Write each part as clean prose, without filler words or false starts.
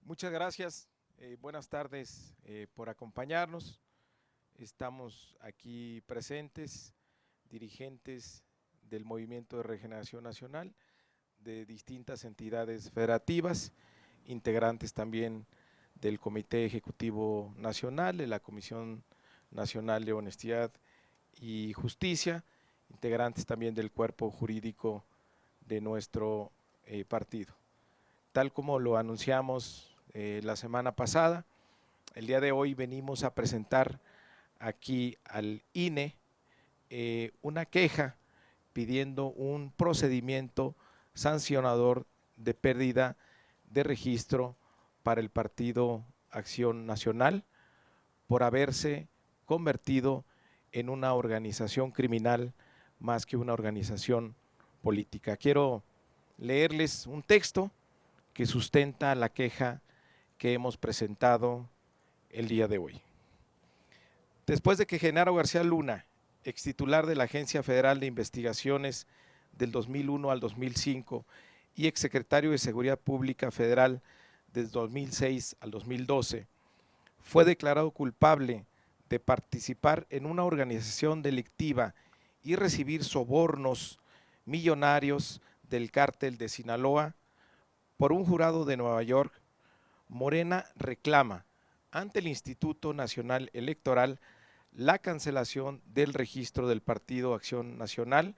Muchas gracias, buenas tardes por acompañarnos. Estamos aquí presentes, dirigentes del Movimiento de Regeneración Nacional, de distintas entidades federativas, integrantes también del Comité Ejecutivo Nacional, de la Comisión Nacional de Honestidad y Justicia, integrantes también del cuerpo jurídico de nuestro partido. Tal como lo anunciamos la semana pasada, el día de hoy venimos a presentar aquí al INE una queja pidiendo un procedimiento sancionador de pérdida de registro para el Partido Acción Nacional por haberse convertido en una organización criminal más que una organización política. Quiero leerles un texto que sustenta la queja que hemos presentado el día de hoy. Después de que Genaro García Luna, extitular de la Agencia Federal de Investigaciones del 2001 al 2005 y exsecretario de Seguridad Pública Federal desde 2006 al 2012, fue declarado culpable de participar en una organización delictiva y recibir sobornos millonarios del cártel de Sinaloa, por un jurado de Nueva York, Morena reclama ante el Instituto Nacional Electoral la cancelación del registro del Partido Acción Nacional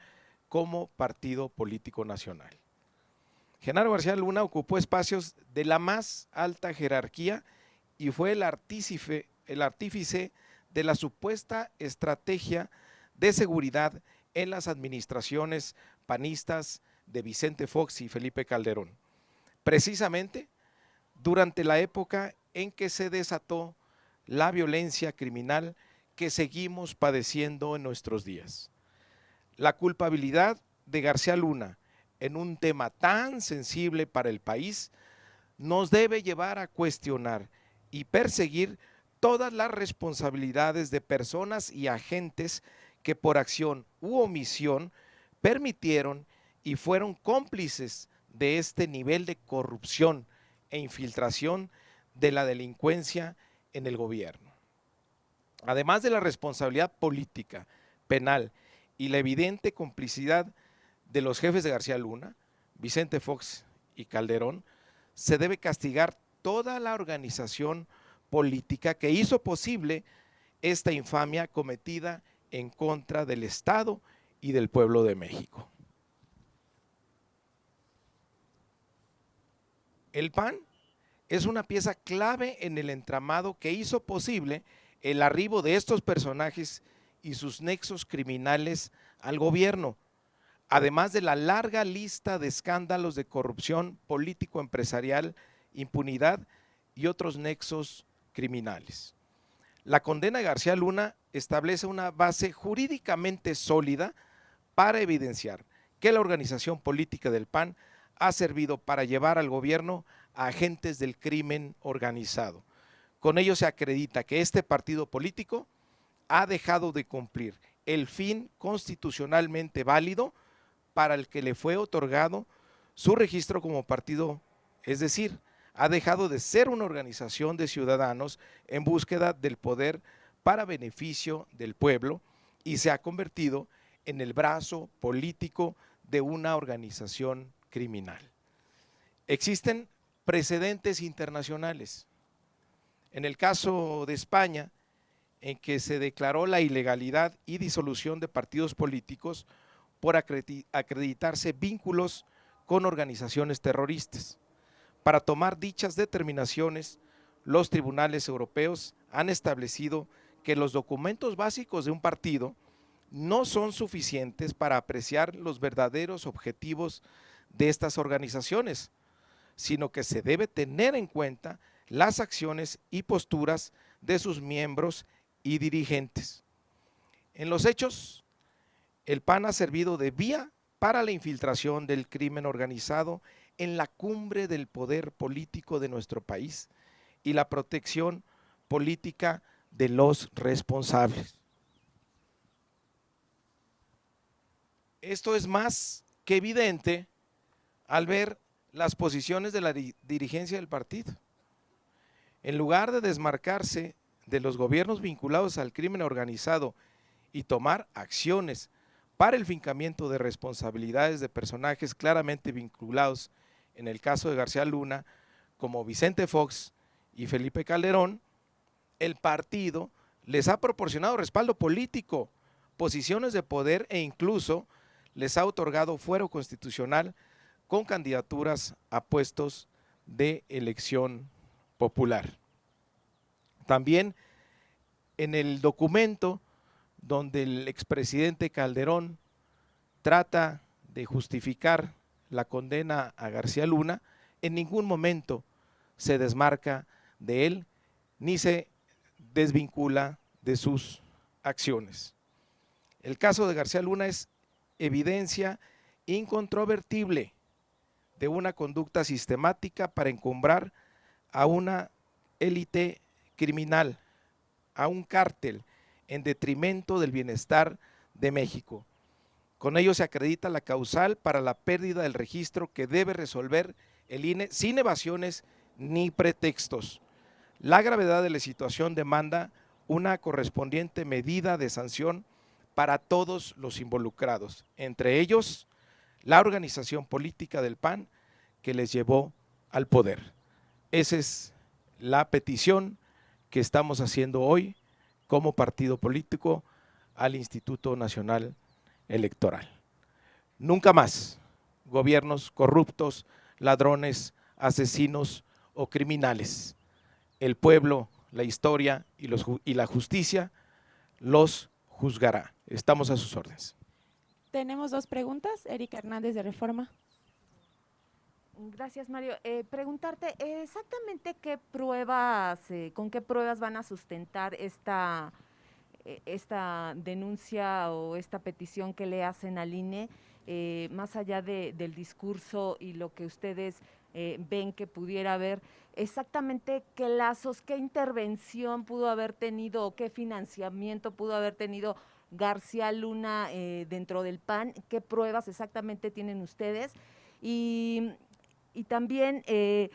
como partido político nacional. Genaro García Luna ocupó espacios de la más alta jerarquía y fue el artífice de la supuesta estrategia de seguridad en las administraciones panistas de Vicente Fox y Felipe Calderón, precisamente durante la época en que se desató la violencia criminal que seguimos padeciendo en nuestros días. La culpabilidad de García Luna en un tema tan sensible para el país nos debe llevar a cuestionar y perseguir todas las responsabilidades de personas y agentes que por acción u omisión permitieron y fueron cómplices de este nivel de corrupción e infiltración de la delincuencia en el gobierno. Además de la responsabilidad política, penal y la evidente complicidad de los jefes de García Luna, Vicente Fox y Calderón, se debe castigar toda la organización política que hizo posible esta infamia cometida en contra del Estado y del pueblo de México. El PAN es una pieza clave en el entramado que hizo posible el arribo de estos personajes y sus nexos criminales al gobierno, además de la larga lista de escándalos de corrupción político-empresarial, impunidad y otros nexos criminales. La condena de García Luna establece una base jurídicamente sólida para evidenciar que la organización política del PAN ha servido para llevar al gobierno a agentes del crimen organizado. Con ello se acredita que este partido político ha dejado de cumplir el fin constitucionalmente válido para el que le fue otorgado su registro como partido, es decir, ha dejado de ser una organización de ciudadanos en búsqueda del poder para beneficio del pueblo y se ha convertido en el brazo político de una organización criminal. Existen precedentes internacionales. En el caso de España, en que se declaró la ilegalidad y disolución de partidos políticos por acreditarse vínculos con organizaciones terroristas. Para tomar dichas determinaciones, los tribunales europeos han establecido que los documentos básicos de un partido no son suficientes para apreciar los verdaderos objetivos de estas organizaciones, sino que se debe tener en cuenta las acciones y posturas de sus miembros y dirigentes. En los hechos, el PAN ha servido de vía para la infiltración del crimen organizado en la cumbre del poder político de nuestro país y la protección política de los responsables. Esto es más que evidente al ver las posiciones de la dirigencia del partido. en lugar de desmarcarse de los gobiernos vinculados al crimen organizado y tomar acciones para el fincamiento de responsabilidades de personajes claramente vinculados, en el caso de García Luna, como Vicente Fox y Felipe Calderón, el partido les ha proporcionado respaldo político, posiciones de poder e incluso les ha otorgado fuero constitucional con candidaturas a puestos de elección popular. También en el documento donde el expresidente Calderón trata de justificar la condena a García Luna, en ningún momento se desmarca de él ni se desvincula de sus acciones. El caso de García Luna es evidencia incontrovertible de una conducta sistemática para encumbrar a una élite criminal, a un cártel, en detrimento del bienestar de México. Con ello se acredita la causal para la pérdida del registro que debe resolver el INE sin evasiones ni pretextos. La gravedad de la situación demanda una correspondiente medida de sanción para todos los involucrados, entre ellos la organización política del PAN que les llevó al poder. Esa es la petición que estamos haciendo hoy como partido político al Instituto Nacional Electoral. Nunca más gobiernos corruptos, ladrones, asesinos o criminales. El pueblo, la historia y la justicia los juzgará. Estamos a sus órdenes. Tenemos dos preguntas. Erika Hernández de Reforma. Gracias, Mario. Preguntarte exactamente qué pruebas, con qué pruebas van a sustentar esta denuncia o esta petición que le hacen al INE, más allá del discurso y lo que ustedes ven que pudiera haber, exactamente qué lazos, qué intervención pudo haber tenido o qué financiamiento pudo haber tenido García Luna dentro del PAN, qué pruebas exactamente tienen ustedes y también ¿qué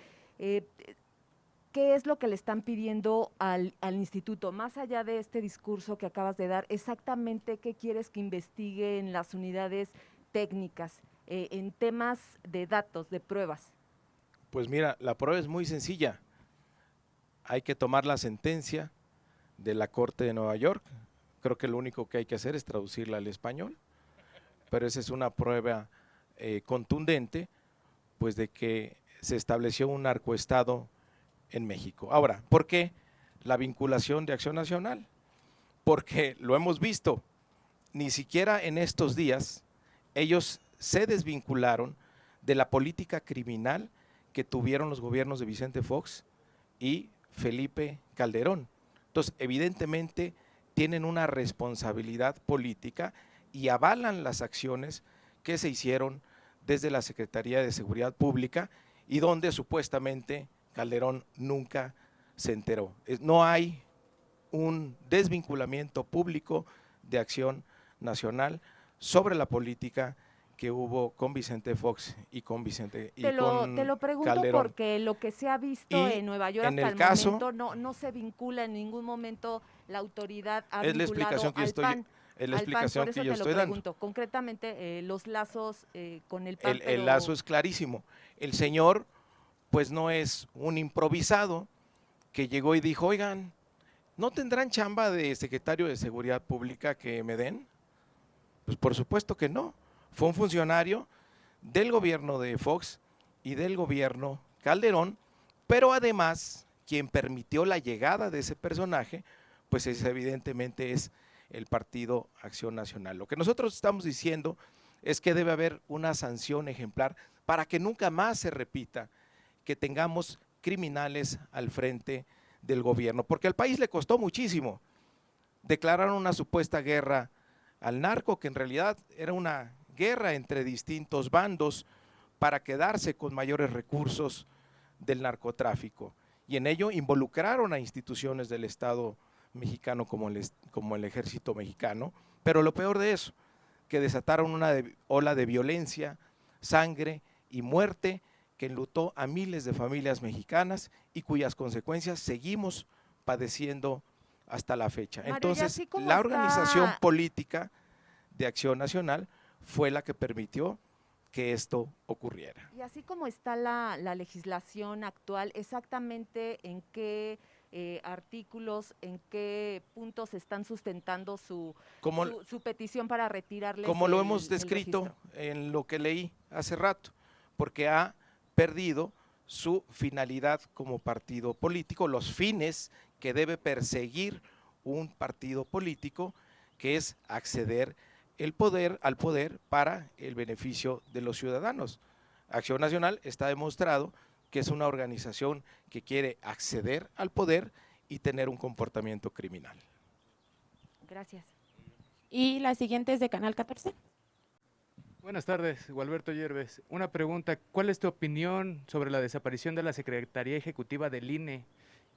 es lo que le están pidiendo al instituto? Más allá de este discurso que acabas de dar, exactamente qué quieres que investigue en las unidades técnicas, en temas de datos, de pruebas. Pues mira, la prueba es muy sencilla. Hay que tomar la sentencia de la Corte de Nueva York. Creo que lo único que hay que hacer es traducirla al español, pero esa es una prueba contundente, pues de que se estableció un narcoestado en México. Ahora, ¿por qué la vinculación de Acción Nacional? Porque lo hemos visto, ni siquiera en estos días ellos se desvincularon de la política criminal que tuvieron los gobiernos de Vicente Fox y Felipe Calderón. Entonces, evidentemente tienen una responsabilidad política y avalan las acciones que se hicieron desde la Secretaría de Seguridad Pública y donde supuestamente Calderón nunca se enteró. No hay un desvinculamiento público de Acción Nacional sobre la política que hubo con Vicente Fox y con Te lo pregunto Calderón. Porque lo que se ha visto en Nueva York hasta el momento no se vincula en ningún momento la autoridad ha es la vinculado explicación que al yo estoy, PAN. es la explicación que yo estoy dando. Concretamente, los lazos con el PAN. El lazo es clarísimo. El señor, pues no es un improvisado que llegó y dijo, oigan, ¿no tendrán chamba de secretario de Seguridad Pública que me den? Pues por supuesto que no. Fue un funcionario del gobierno de Fox y del gobierno Calderón, pero además quien permitió la llegada de ese personaje, pues evidentemente es el Partido Acción Nacional. Lo que nosotros estamos diciendo es que debe haber una sanción ejemplar para que nunca más se repita que tengamos criminales al frente del gobierno, porque al país le costó muchísimo. Declararon una supuesta guerra al narco, que en realidad era una guerra entre distintos bandos para quedarse con mayores recursos del narcotráfico, y en ello involucraron a instituciones del Estado mexicano como el Ejército Mexicano, pero lo peor de eso, que desataron una ola de violencia, sangre y muerte que enlutó a miles de familias mexicanas y cuyas consecuencias seguimos padeciendo hasta la fecha. Mario, Entonces, la organización está... política de Acción Nacional fue la que permitió que esto ocurriera. Y así como está la legislación actual, exactamente en qué artículos, en qué puntos están sustentando su petición para retirarles como lo hemos descrito en lo que leí hace rato, porque ha perdido su finalidad como partido político, los fines que debe perseguir un partido político, que es acceder al poder para el beneficio de los ciudadanos. Acción Nacional está demostrado que es una organización que quiere acceder al poder y tener un comportamiento criminal. Gracias. Y la siguiente es de Canal 14. Buenas tardes, Gualberto Yerbes. Una pregunta, ¿cuál es tu opinión sobre la desaparición de la Secretaría Ejecutiva del INE?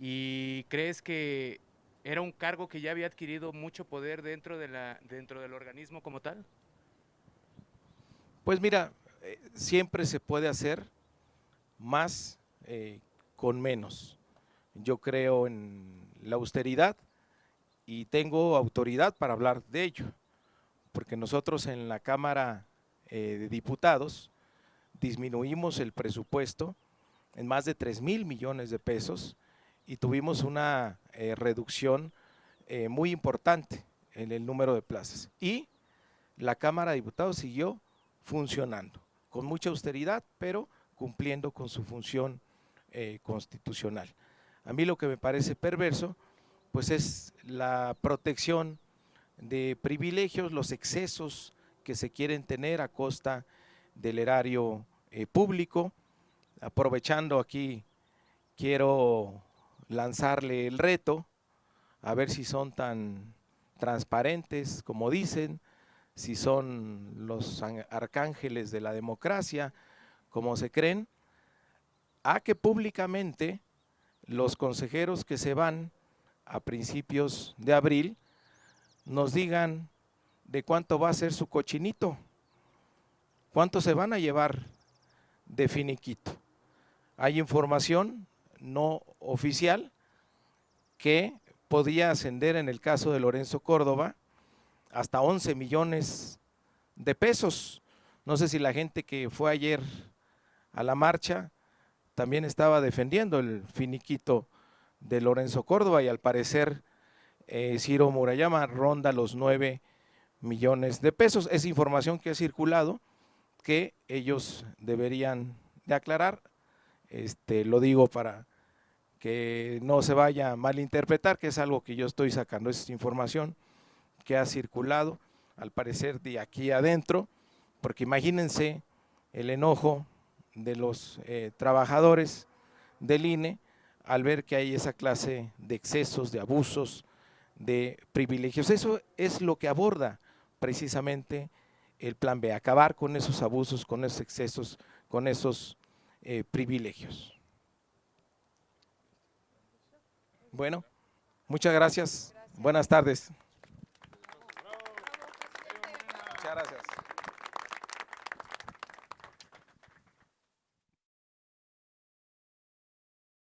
¿Y crees que era un cargo que ya había adquirido mucho poder dentro del organismo como tal? Pues mira, siempre se puede hacer más con menos. Yo creo en la austeridad y tengo autoridad para hablar de ello, porque nosotros en la Cámara de Diputados disminuimos el presupuesto en más de 3,000 millones de pesos y tuvimos una reducción muy importante en el número de plazas. Y la Cámara de Diputados siguió funcionando con mucha austeridad, pero cumpliendo con su función constitucional. A mí lo que me parece perverso, pues es la protección de privilegios, los excesos que se quieren tener a costa del erario público. Aprovechando aquí, quiero lanzarle el reto, a ver si son tan transparentes como dicen, si son los arcángeles de la democracia, como se creen, a que públicamente los consejeros que se van a principios de abril nos digan de cuánto va a ser su cochinito, cuánto se van a llevar de finiquito. Hay información no oficial que podía ascender en el caso de Lorenzo Córdoba hasta 11 millones de pesos. No sé si la gente que fue ayer a la marcha también estaba defendiendo el finiquito de Lorenzo Córdoba y al parecer Ciro Murayama ronda los 9 millones de pesos. Es información que ha circulado que ellos deberían de aclarar. Lo digo para que no se vaya a malinterpretar, que es algo que yo estoy sacando, es información que ha circulado, al parecer de aquí adentro, porque imagínense el enojo de los trabajadores del INE al ver que hay esa clase de excesos, de abusos, de privilegios. Eso es lo que aborda precisamente el Plan B, acabar con esos abusos, con esos excesos, con esos privilegios. Bueno, muchas gracias. Buenas tardes.